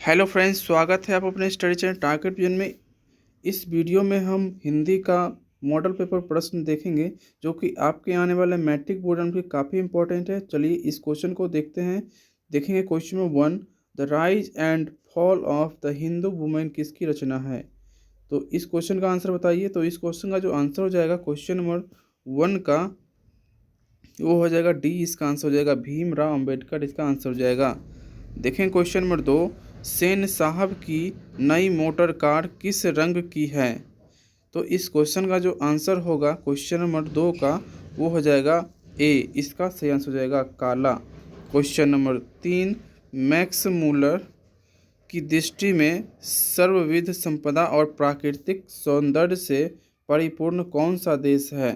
Hello friends, स्वागत है आप अपने स्टडी चैनल टारगेट विजन में। इस वीडियो में हम हिंदी का मॉडल पेपर प्रश्न देखेंगे जो कि आपके आने वाले मैट्रिक बोर्ड एग्जाम के काफ़ी इंपॉर्टेंट है। चलिए इस क्वेश्चन को देखते हैं। देखेंगे question number 1, the rise and fall of the Hindu women किसकी रचना है। तो इस क्वेश्चन का आंसर बताइए। तो इस क्वेश्चन का जो आंसर हो जाएगा क्वेश्चन नंबर 1 का, वो हो जाएगा डी। इसका आंसर हो जाएगा भीमराव अंबेडकर, इसका आंसर हो जाएगा। देखें क्वेश्चन नंबर 2, सेन साहब की नई मोटर कार किस रंग की है। तो इस क्वेश्चन का जो आंसर होगा क्वेश्चन नंबर 2 का, वो हो जाएगा ए। इसका सही आंसर हो जाएगा काला। क्वेश्चन नंबर 3, मैक्स मूलर की दृष्टि में सर्वविध संपदा और प्राकृतिक सौंदर्य से परिपूर्ण कौन सा देश है।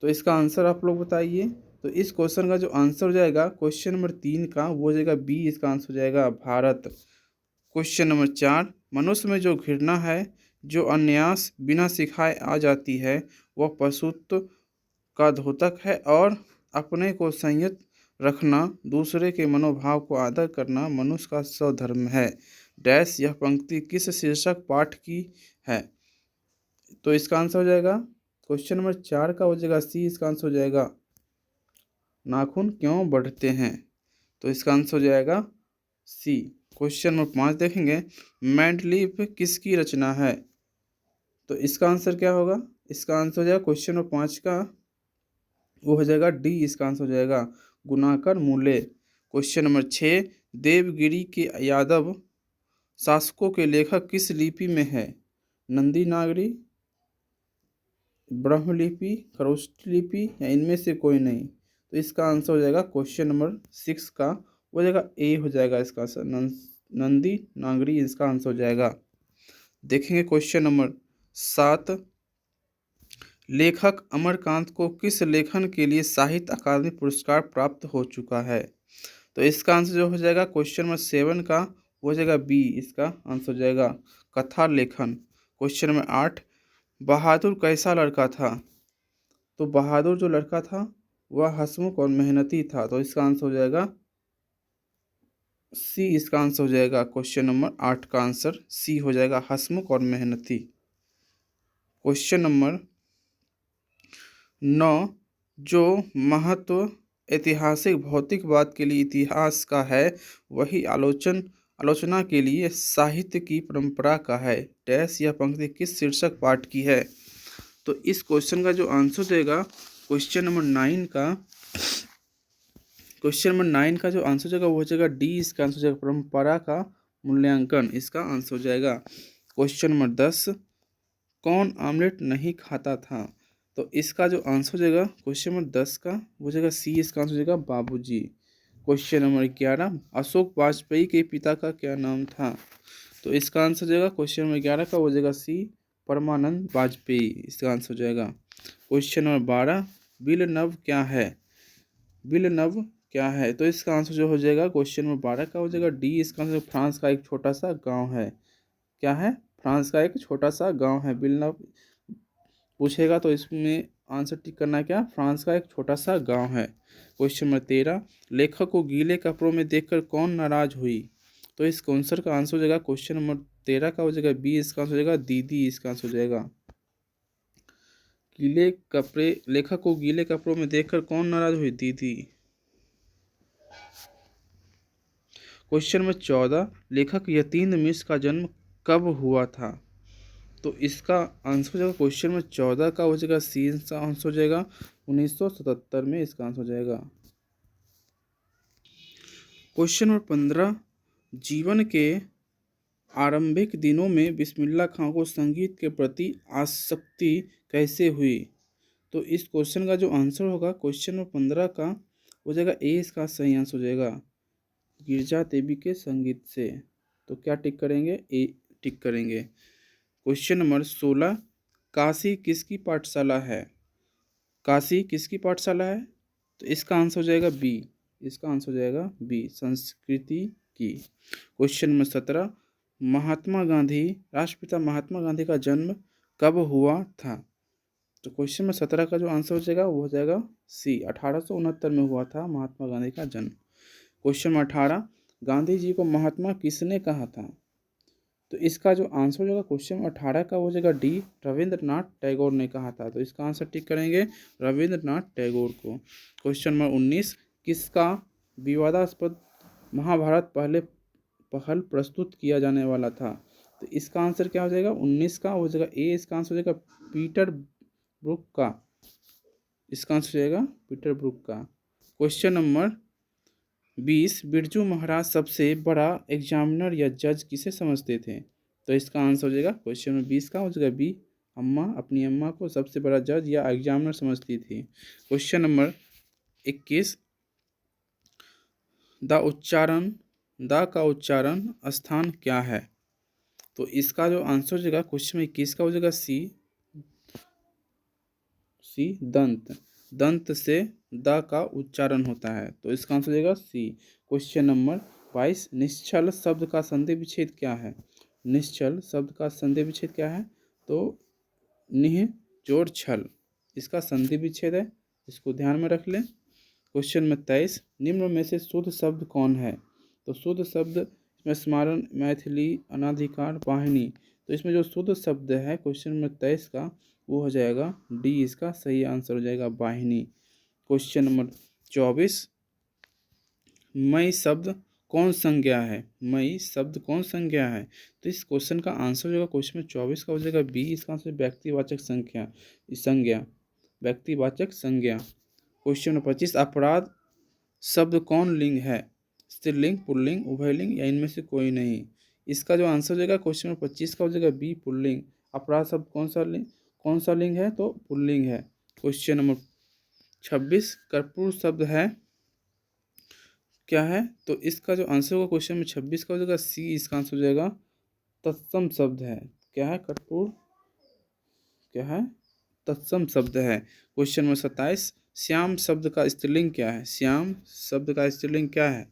तो इसका आंसर आप लोग बताइए। तो इस क्वेश्चन का जो आंसर हो जाएगा क्वेश्चन नंबर 3 का, वो हो जाएगा बी। इसका आंसर हो जाएगा भारत। क्वेश्चन नंबर 4, मनुष्य में जो घृणा है, जो अन्यास बिना सिखाए आ जाती है, वह पशुत्व का द्योतक है, और अपने को संयत रखना, दूसरे के मनोभाव को आदर करना मनुष्य का स्वधर्म है। डैश यह पंक्ति किस शीर्षक पाठ की है। तो इसका आंसर हो जाएगा क्वेश्चन नंबर 4 का, हो जाएगा सी। इसका आंसर हो जाएगा नाखून क्यों बढ़ते हैं। तो इसका आंसर हो जाएगा सी। क्वेश्चन नंबर 5 देखेंगे, मैंडलीफ किसकी रचना है। तो इसका आंसर क्या होगा। इसका आंसर हो जाएगा क्वेश्चन नंबर 5 का, वो हो जाएगा डी। इसका आंसर हो जाएगा गुणाकर मूल्य। क्वेश्चन नंबर 6, देवगिरी के यादव शासकों के लेखक किस लिपि में है। नंदी नागरी, ब्रह्मलिपि, खरोष्ठी लिपि, या इनमें से कोई नहीं। तो इसका आंसर हो जाएगा क्वेश्चन नंबर 6 का, हो जाएगा ए। हो जाएगा इसका आंसर नंदी नागरी, इसका आंसर हो जाएगा। देखेंगे क्वेश्चन नंबर 7, लेखक अमरकांत को किस लेखन के लिए साहित्य अकादमी पुरस्कार प्राप्त हो चुका है। तो इसका आंसर जो हो जाएगा क्वेश्चन नंबर 7 का, वो हो जाएगा बी। इसका आंसर हो जाएगा कथा लेखन। क्वेश्चन नंबर 8, बहादुर कैसा लड़का था। तो बहादुर जो लड़का था वह हंसमुख और मेहनती था। तो इसका आंसर हो जाएगा सी। इसका आंसर हो जाएगा क्वेश्चन नंबर 8 का आंसर सी हो जाएगा, हंसमुख और मेहनती। क्वेश्चन नंबर 9, जो महत्व ऐतिहासिक भौतिकवाद के लिए इतिहास का है, वही आलोचना के लिए साहित्य की परंपरा का है। डैश यह पंक्ति किस शीर्षक पाठ की है। तो इस क्वेश्चन का जो आंसर देगा क्वेश्चन नंबर 9 का, क्वेश्चन नंबर 9 का जो आंसर जाएगा वो हो जाएगा डी। इसका आंसर हो जाएगा परंपरा का मूल्यांकन, इसका आंसर हो जाएगा। क्वेश्चन नंबर 10, कौन ऑमलेट नहीं खाता था। तो इसका जो आंसर हो जाएगा क्वेश्चन नंबर 10 का, वो हो जाएगा सी। इसका आंसर हो जाएगा बाबूजी। क्वेश्चन नंबर 11, अशोक वाजपेयी के पिता का क्या नाम था। तो इसका आंसर हो जाएगा क्वेश्चन नंबर 11 का, हो जाएगा सी, परमानंद वाजपेयी, इसका आंसर हो जाएगा। क्वेश्चन नंबर 12, बिल नव क्या है। बिल नव क्या है। तो इसका आंसर जो हो जाएगा क्वेश्चन नंबर 12 का, हो जाएगा डी। इसका आंसर फ्रांस का एक छोटा सा गांव है। क्या है। फ्रांस का एक छोटा सा गांव है। बिल नव पूछेगा तो इसमें आंसर टिक करना है क्या, फ्रांस का एक छोटा सा गांव है। क्वेश्चन नंबर 13, लेखक को गीले कपड़ों में देखकर कौन नाराज हुई। तो इस आंसर का आंसर हो जाएगा क्वेश्चन नंबर 13 का, हो जाएगा बी। इसका आंसर हो जाएगा दीदी, इसका आंसर हो जाएगा। गीले कपड़े, लेखक को गीले कपड़ों में देखकर कौन नाराज हुई, दीदी। क्वेश्चन नंबर 14, लेखक यतीन्द्र मिश्र का जन्म कब हुआ था। तो इसका आंसर हो जाएगा क्वेश्चन नंबर 14 का, हो जाएगा सी। इसका आंसर हो जाएगा 1977 में, इसका आंसर हो जाएगा। क्वेश्चन नंबर 15, जीवन के आरंभिक दिनों में बिस्मिल्लाह खां को संगीत के प्रति आसक्ति कैसे हुई। तो इस क्वेश्चन का जो आंसर होगा क्वेश्चन नंबर 15 का, हो जाएगा ए। इसका सही आंसर हो जाएगा गिरजा देवी के संगीत से। तो क्या टिक करेंगे, ए टिक करेंगे। क्वेश्चन नंबर 16, काशी किसकी पाठशाला है। काशी किसकी पाठशाला है। तो इसका आंसर हो जाएगा बी। इसका आंसर हो जाएगा बी, संस्कृति की। क्वेश्चन नंबर 17, महात्मा गांधी, राष्ट्रपिता महात्मा गांधी का जन्म कब हुआ था। तो क्वेश्चन नंबर 17 का जो आंसर हो जाएगा वो हो जाएगा सी, 1869 में हुआ था महात्मा गांधी का जन्म। क्वेश्चन नंबर 18, गांधी जी को महात्मा किसने कहा था? तो इसका जो आंसर हो जाएगा क्वेश्चन 18 का, हो जाएगा डी, रविंद्रनाथ टैगोर ने कहा था। तो इसका आंसर टिक करेंगे रविंद्रनाथ टैगोर को। क्वेश्चन नंबर 19, किसका विवादास्पद महाभारत पहल प्रस्तुत किया जाने वाला था? तो इसका आंसर क्या हो जाएगा 19 का, हो जाएगा ए। इसका आंसर हो जाएगा पीटर ब्रुक का। इसका आंसर हो जाएगा पीटर ब्रुक का। क्वेश्चन नंबर 20, बिरजू महाराज सबसे बड़ा एग्जामिनर या जज किसे समझते थे? तो इसका आंसर हो जाएगा क्वेश्चन नंबर 20 का, हो जाएगा बी, अम्मा अपनी अम्मा को सबसे बड़ा जज या एग्जामिनर समझती थी। क्वेश्चन नंबर 21, द का उच्चारण स्थान क्या है? तो इसका जो आंसर हो जाएगा क्वेश्चन में 21 का, हो जाएगा सी, दंत। दंत से द का उच्चारण होता है, तो इसका आंसर हो जाएगा सी। क्वेश्चन नंबर 22, निश्चल शब्द का संधि विच्छेद क्या है? निश्चल शब्द का संधि विच्छेद क्या है? तो निह जोड़ छल, इसका संधि विच्छेद है, इसको ध्यान में रख लें। क्वेश्चन नंबर 23, निम्न में से शुद्ध शब्द कौन है? तो शुद्ध शब्द इसमें स्मारण, मैथिली, अनाधिकार, वाहिनी। तो इसमें जो शुद्ध शब्द है क्वेश्चन नंबर 23 का, वो हो जाएगा डी, इसका सही आंसर हो जाएगा वाहिनी। क्वेश्चन नंबर 24, मई शब्द कौन संज्ञा है? मई शब्द कौन संज्ञा है? तो इस क्वेश्चन का आंसर हो जाएगा क्वेश्चन में 24 का, हो जाएगा बी। इसका आंसर व्यक्तिवाचक संज्ञा, व्यक्तिवाचक संज्ञा। क्वेश्चन नंबर 25, अपराध शब्द कौन लिंग है? स्त्रीलिंग, पुल्लिंग, उभयलिंग या इनमें से कोई नहीं? इसका जो आंसर हो जाएगा क्वेश्चन नंबर 25 का, हो जाएगा बी, पुल्लिंग। अपराध शब्द कौन सा लिंग है? तो पुल्लिंग है। क्वेश्चन नंबर 26, कर्पूर शब्द है क्या है? तो इसका जो आंसर होगा क्वेश्चन में 26 का, हो जाएगा सी। इसका आंसर हो जाएगा तत्सम शब्द है। क्या है? कर्पूर क्या है? तत्सम शब्द है। क्वेश्चन नंबर 27, श्याम शब्द का स्त्रीलिंग क्या है? श्याम शब्द का स्त्रीलिंग क्या है?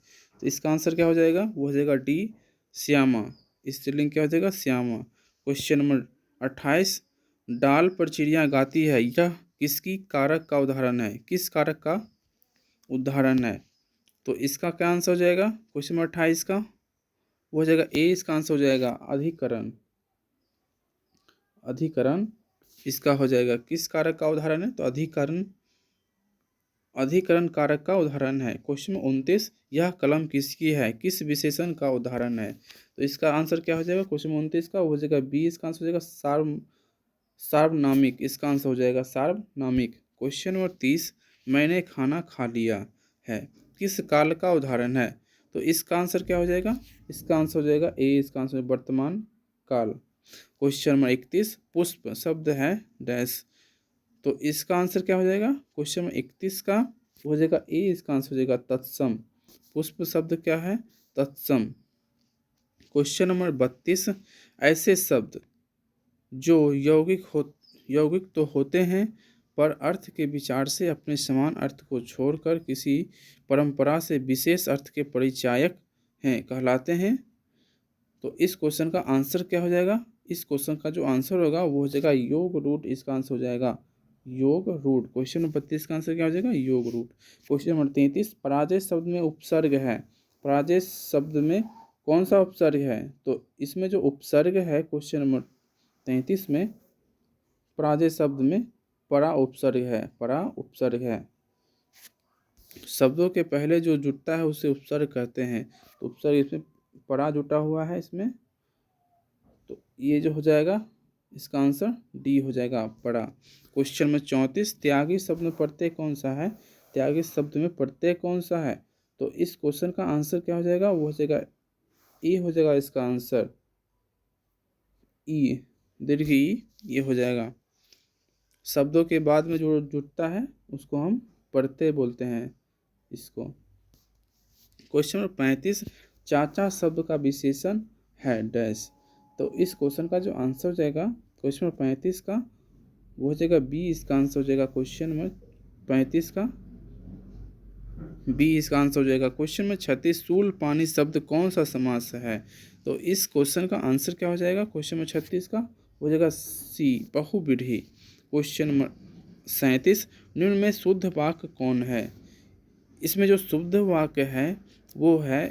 तो इसका आंसर क्या हो जाएगा? वो हो जाएगा डी, श्यामा। स्त्रीलिंग क्या हो जाएगा? श्यामा। क्वेश्चन नंबर 28, डाल पर चिड़िया गाती है, यह किसकी कारक का उदाहरण है? किस कारक का उदाहरण है? तो इसका क्या आंसर हो जाएगा क्वेश्चन नंबर 28 का? वो हो जाएगा ए। इसका आंसर हो जाएगा अधिकरण। अधिकरण इसका हो जाएगा किस कारक का उदाहरण है? तो अधिकरण कारक का उदाहरण है। क्वेश्चन 29, यह कलम किसकी है? किस विशेषण का उदाहरण है? तो इसका आंसर क्या हो जाएगा क्वेश्चन 29 का? वो हो जाएगा बी। इसका आंसर हो जाएगा सार्वनामिक। इसका आंसर हो जाएगा सार्वनामिक। क्वेश्चन नंबर 30, मैंने खाना खा लिया है, किस काल का उदाहरण है? तो इसका आंसर क्या हो जाएगा? इसका आंसर हो जाएगा ए। इसका आंसर वर्तमान काल। क्वेश्चन नंबर 31, पुष्प शब्द है डैश। तो इसका आंसर क्या हो जाएगा क्वेश्चन नंबर 31 का? हो जाएगा ए। इसका आंसर हो जाएगा तत्सम। पुष्प शब्द क्या है? तत्सम। क्वेश्चन नंबर 32, ऐसे शब्द जो यौगिक तो होते हैं पर अर्थ के विचार से अपने समान अर्थ को छोड़कर किसी परंपरा से विशेष अर्थ के परिचायक हैं कहलाते हैं। तो इस क्वेश्चन का आंसर क्या हो जाएगा? इस क्वेश्चन का जो आंसर होगा वो हो जाएगा योग रूट। इसका आंसर हो जाएगा योग रूट। क्वेश्चन नंबर 32 का आंसर क्या हो जाएगा? योग रूट। क्वेश्चन नंबर 33, पराजय शब्द में उपसर्ग है, पराजय शब्द में कौन सा उपसर्ग है? तो इसमें जो उपसर्ग है क्वेश्चन नंबर 33 में, पराजय शब्द में परा उपसर्ग है। परा उपसर्ग है। शब्दों के पहले जो जुटता है उसे उपसर्ग कहते हैं। तो उपसर्ग इसमें परा जुटा हुआ है इसमें, तो ये जो हो जाएगा इसका आंसर डी हो जाएगा परा। क्वेश्चन में 34, त्यागी शब्द में प्रत्यय कौन सा है? त्यागी शब्द में प्रत्यय कौन सा है? तो इस क्वेश्चन का आंसर क्या हो जाएगा? वो हो जाएगा ई हो जाएगा इसका आंसर। ई, दीर्घ ई, ये हो जाएगा। शब्दों के बाद में जो जुटता है उसको हम प्रत्यय बोलते हैं इसको। क्वेश्चन नंबर 35, चाचा शब्द का विशेषण है डैश। तो इस क्वेश्चन का जो आंसर हो जाएगा क्वेश्चन नंबर 35 का, वो हो जाएगा बी। इसका आंसर हो जाएगा क्वेश्चन नंबर 35 का बी। इसका आंसर हो जाएगा क्वेश्चन में 36, शूल पानी शब्द कौन सा समास है? तो इस क्वेश्चन का आंसर क्या हो जाएगा क्वेश्चन में 36 का? हो जाएगा सी, बहुव्रीहि। क्वेश्चन नंबर 37, निम्न में शुद्ध वाक्य कौन है? इसमें जो शुद्ध वाक्य है वो है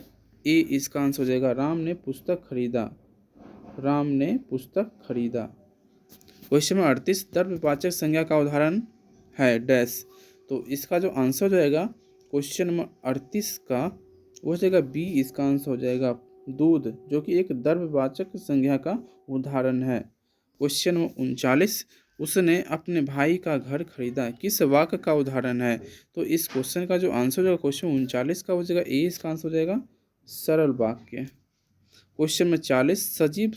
ए इसका आंसर हो जाएगा राम ने पुस्तक खरीदा। राम ने पुस्तक खरीदा। क्वेश्चन नंबर 38 द्रव्यवाचक संज्ञा का उदाहरण है डैश। तो इसका जो आंसर हो जाएगा क्वेश्चन नंबर 38 का वो हो जाएगा बी इसका आंसर हो जाएगा दूध, जो कि एक द्रव्यवाचक संज्ञा का उदाहरण है। क्वेश्चन नंबर 39 उसने अपने भाई का घर खरीदा किस वाक्य का उदाहरण है। तो इस क्वेश्चन का जो आंसर हो जाएगा क्वेश्चन 39 का हो जाएगा ए इसका आंसर हो जाएगा सरल वाक्य। क्वेश्चन नंबर 40 सजीव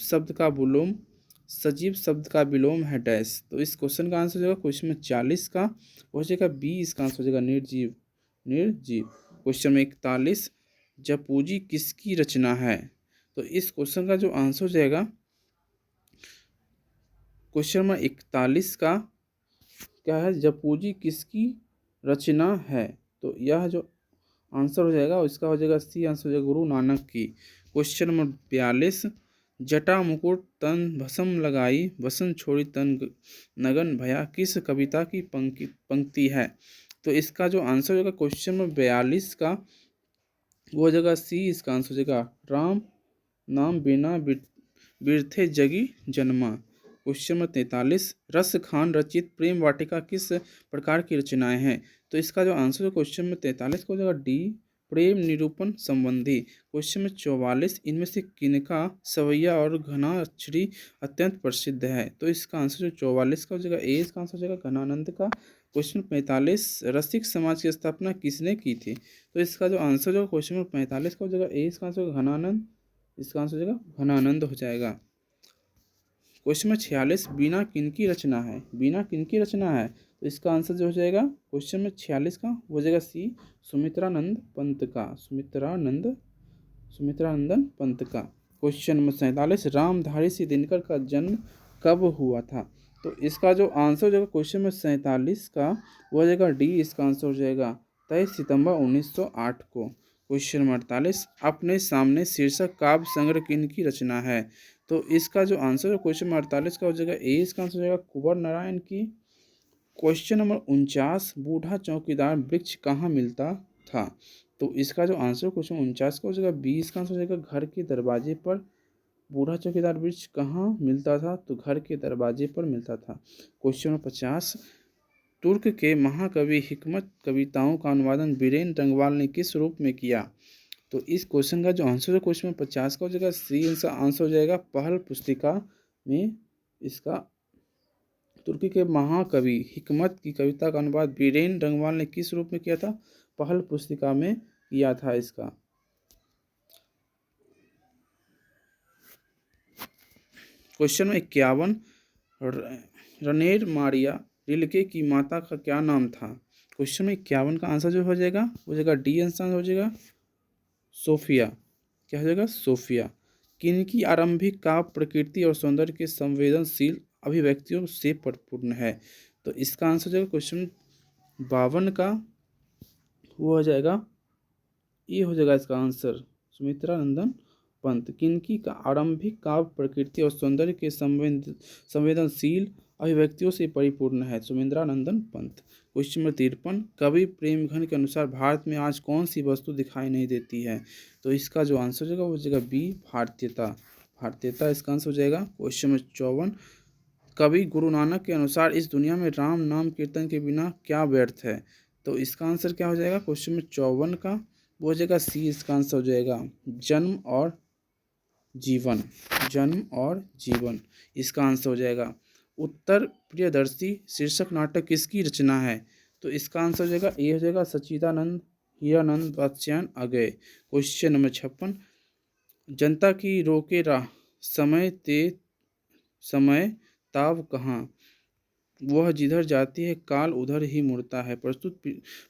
शब्द का विलोम है डैश। तो इस क्वेश्चन का आंसर हो जाएगा क्वेश्चन नंबर 40 का हो जाएगा बी इसका आंसर हो जाएगा निर्जीव। निर्जीव। क्वेश्चन नंबर 41 जपूजी किसकी रचना है। तो इस क्वेश्चन का जो आंसर हो जाएगा क्वेश्चन नंबर 41 का क्या है, जपूजी किसकी रचना है। तो यह जो आंसर हो जाएगा इसका हो जाएगा सी आंसर हो जाएगा गुरु नानक की। क्वेश्चन नंबर 42 जटा मुकुट तन भस्म लगाई बसन छोड़ी तन नगन भया किस कविता की पंक्ति है। तो इसका जो आंसर हो जाएगा क्वेश्चन नंबर 42 का वो हो जाएगा सी इसका आंसर हो जाएगा राम नाम बिना बिरथे जगी जन्मा। क्वेश्चन नंबर 43 रस खान रचित प्रेम वाटिका किस प्रकार की रचनाएं हैं। तो इसका जो आंसर है क्वेश्चन नंबर 43 को हो जाएगा डी प्रेम निरूपण संबंधी। क्वेश्चन नंबर 44 इनमें से किनका सवैया और घना अक्षरी अत्यंत प्रसिद्ध है। तो इसका आंसर जो 44 का हो जाएगा ए इसका आंसर हो जाएगा घनानंद का। क्वेश्चन 45 रसिक समाज की स्थापना किसने की थी। तो इसका जो आंसर जो क्वेश्चन नंबर 45 का हो जाएगा ए इसका आंसर घनानंद। इसका आंसर हो जाएगा घनानंद हो जाएगा। क्वेश्चन नंबर 46 बीना किनकी रचना है। बीना किनकी रचना है। तो इसका आंसर जो हो जाएगा क्वेश्चन नंबर 46 का हो जाएगा सी सुमित्रानंद पंत का। सुमित्रानंदन पंत का। क्वेश्चन नंबर 47 रामधारी सिंह दिनकर का जन्म कब हुआ था। तो इसका जो आंसर हो जाएगा क्वेश्चन नंबर 47 का वो हो जाएगा डी इसका आंसर हो जाएगा 23 सितंबर 1908 को। क्वेश्चन नंबर 48 अपने सामने शीर्षक काव्य संग्रह किनकी रचना है। तो इसका जो आंसर है क्वेश्चन नंबर 48 का हो जाएगा ए इसका आंसर हो जाएगा कुंवर नारायण की। क्वेश्चन नंबर 49 बूढ़ा चौकीदार वृक्ष कहाँ मिलता था। तो इसका जो आंसर क्वेश्चन 49 का हो जाएगा बी इसका आंसर हो जाएगा घर के दरवाजे पर। बूढ़ा चौकीदार वृक्ष कहाँ मिलता था। तो घर के दरवाजे पर मिलता था। क्वेश्चन नंबर 50 तुर्क के महाकवि हिकमत कविताओं का अनुवादन बीरेन रंगवाल ने किस रूप में किया। तो इस क्वेश्चन का जो आंसर है क्वेश्चन नंबर 50 का हो जाएगा सी इसका आंसर हो जाएगा पहल पुस्तिका में। इसका तुर्की के महाकवि हिकमत की कविता का अनुवाद बीरेन रंगवाल ने किस रूप में किया था। पहल पुस्तिका में किया था इसका। क्वेश्चन में 51 रनेर मारिया रिल्के की माता का क्या नाम था। क्वेश्चन में 51 का आंसर जो हो जाएगा वो जाएगा डी आंसर हो जाएगा सोफिया। क्या हो जाएगा सोफिया। किनकी आरंभिक काव्य प्रकृति और सौंदर्य के संवेदनशील अभिव्यक्तियों से परिपूर्ण है। तो इसका आंसर हो जाएगा क्वेश्चन 52 का वो हो जाएगा ये हो जाएगा इसका आंसर सुमित्रानंदन पंत। किनकी का आरंभिक काव्य प्रकृति और सौंदर्य के संवेदनशील अभिव्यक्तियों से परिपूर्ण है सुमित्रानंदन पंत। क्वेश्चन नंबर 53 कवि प्रेमघन के अनुसार भारत में आज कौन सी वस्तु दिखाई नहीं देती है। तो इसका जो आंसर हो जाएगा वो हो जाएगा बी भारतीयता। भारतीयता इसका आंसर हो जाएगा। क्वेश्चन नंबर 54 कवि गुरु नानक के अनुसार इस दुनिया में राम नाम कीर्तन के बिना क्या व्यर्थ है। तो इसका आंसर क्या हो जाएगा क्वेश्चन नंबर 54 का वो हो जाएगा सी इसका आंसर हो जाएगा जन्म और जीवन। जन्म और जीवन इसका आंसर हो जाएगा। उत्तर प्रियदर्शी शीर्षक नाटक किसकी रचना है। तो इसका आंसर हो जाएगा ए हो जाएगा सच्चिदानंद हीरानंद वात्स्यायन अगय। क्वेश्चन नंबर 56 जनता की रोके राह समय ताव कहाँ वह जिधर जाती है काल उधर ही मुड़ता है प्रस्तुत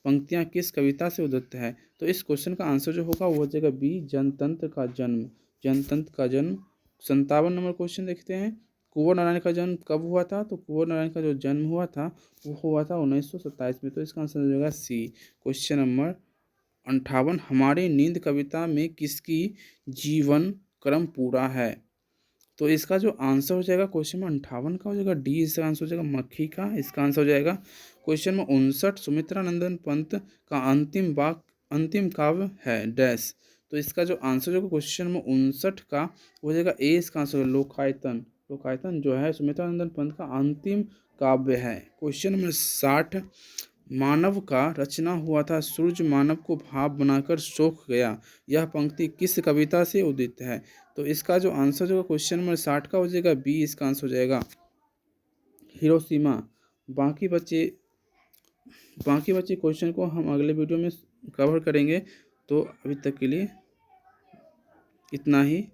पंक्तियाँ किस कविता से उद्धृत है। तो इस क्वेश्चन का आंसर जो होगा वो हो जाएगा बी जनतंत्र का जन्म। जनतंत्र का जन्म। 57 नंबर क्वेश्चन देखते हैं कुंवर नारायण का जन्म कब हुआ था। तो कुंवर नारायण का जो जन्म हुआ था वो हुआ था 1927 में। तो इसका आंसर हो जाएगा सी। क्वेश्चन नंबर 58 हमारी नींद कविता में किसकी जीवन क्रम पूरा है। तो इसका जो आंसर हो जाएगा क्वेश्चन नंबर 58 का हो जाएगा डी इसका आंसर हो जाएगा मक्खी का। इसका आंसर हो जाएगा क्वेश्चन नंबर 59 सुमित्रानंदन पंत का अंतिम काव्य है डैश। तो इसका जो आंसर जो क्वेश्चन नंबर 59 का हो जाएगा ए, इसका आंसर होगा लोकायतन। लोकायतन जो है सुमित्रानंदन पंत का अंतिम काव्य है। क्वेश्चन नंबर 60, मानव का रचना हुआ था सूर्य मानव को भाप बनाकर सोख गया, यह पंक्ति किस कविता से उदित है। तो इसका जो आंसर जो क्वेश्चन नंबर 60 का हो जाएगा बी, इसका आंसर हो जाएगा हिरोशिमा। बाकी बचे क्वेश्चन को हम अगले वीडियो में कवर करेंगे। तो अभी तक के लिए इतना ही।